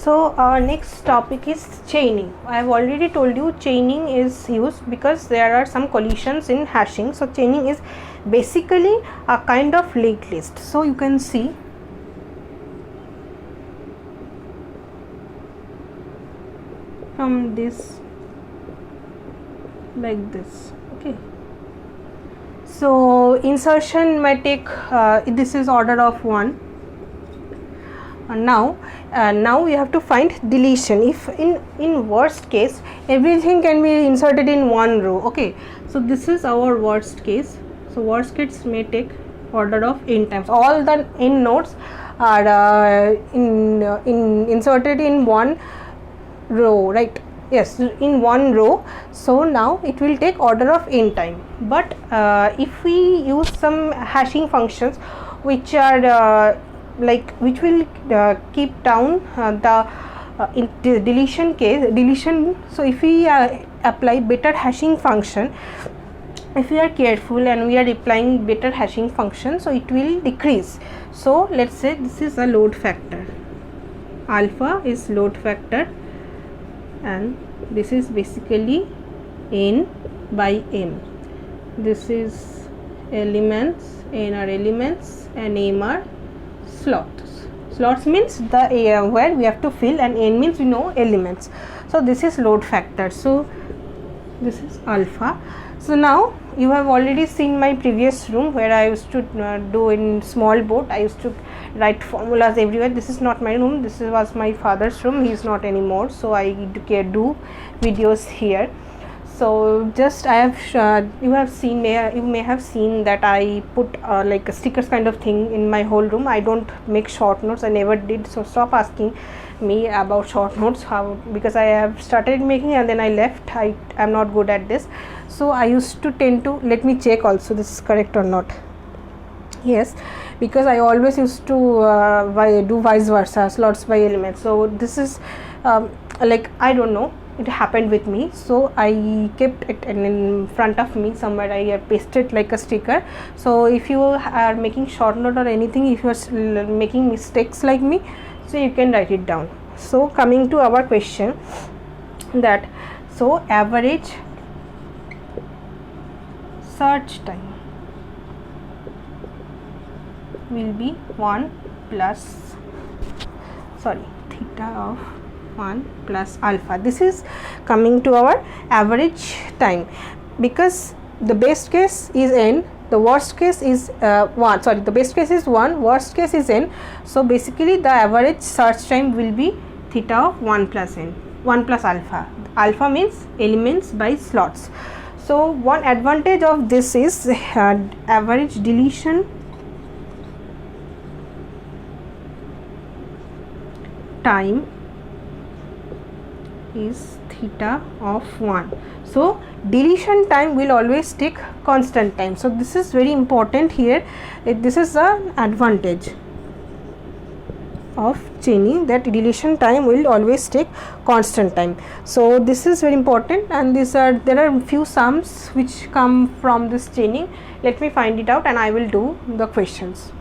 So our next topic is chaining. I have already told you chaining is used because there are some collisions in hashing. So chaining is basically a kind of linked list. So you can see from this like this. Okay. So insertion may take this is order of 1. Now we have to find deletion. If in worst case everything can be inserted in one row. Okay, so this is our worst case. So worst case may take order of n times. All the n nodes are inserted in one row, right? Yes, in one row. So now it will take order of n time. But if we use some hashing functions which are which will keep down in the deletion. So if we apply better hashing function, if we are careful and we are applying better hashing function, so it will decrease. So let's say this is a load factor, alpha is load factor, and this is basically n by m. This is elements, n are elements and m are slots. Slots means the where we have to fill, and n means we know elements. So this is load factor. So this is alpha. So now you have already seen my previous room where I used to do in small board. I used to write formulas everywhere. This is not my room. This was my father's room. He is not anymore. So I do videos here. So just I have you may have seen that I put like a stickers kind of thing in my whole room. I don't make short notes. I never did. So stop asking me about short notes, because I have started making and then I left. I am not good at this. So I used to tend to, let me check also this is correct or not. Yes, because I always used to do vice versa, slots by elements. So this is like I don't know, it happened with me. So I kept it in front of me somewhere. I pasted like a sticker. So if you are making short note or anything, if you are making mistakes like me, so you can write it down. So coming to our question, that so average search time will be 1 plus theta of 1 plus alpha. This is coming to our average time, because the best case is n, the worst case is 1, sorry, the best case is 1, worst case is n. So basically the average search time will be theta of 1 plus n, 1 plus alpha. Alpha means elements by slots. So one advantage of this is average deletion time is theta of 1. So deletion time will always take constant time. So this is very important here. This is an advantage of chaining, that deletion time will always take constant time. So this is very important, and there are few sums which come from this chaining. Let me find it out and I will do the questions.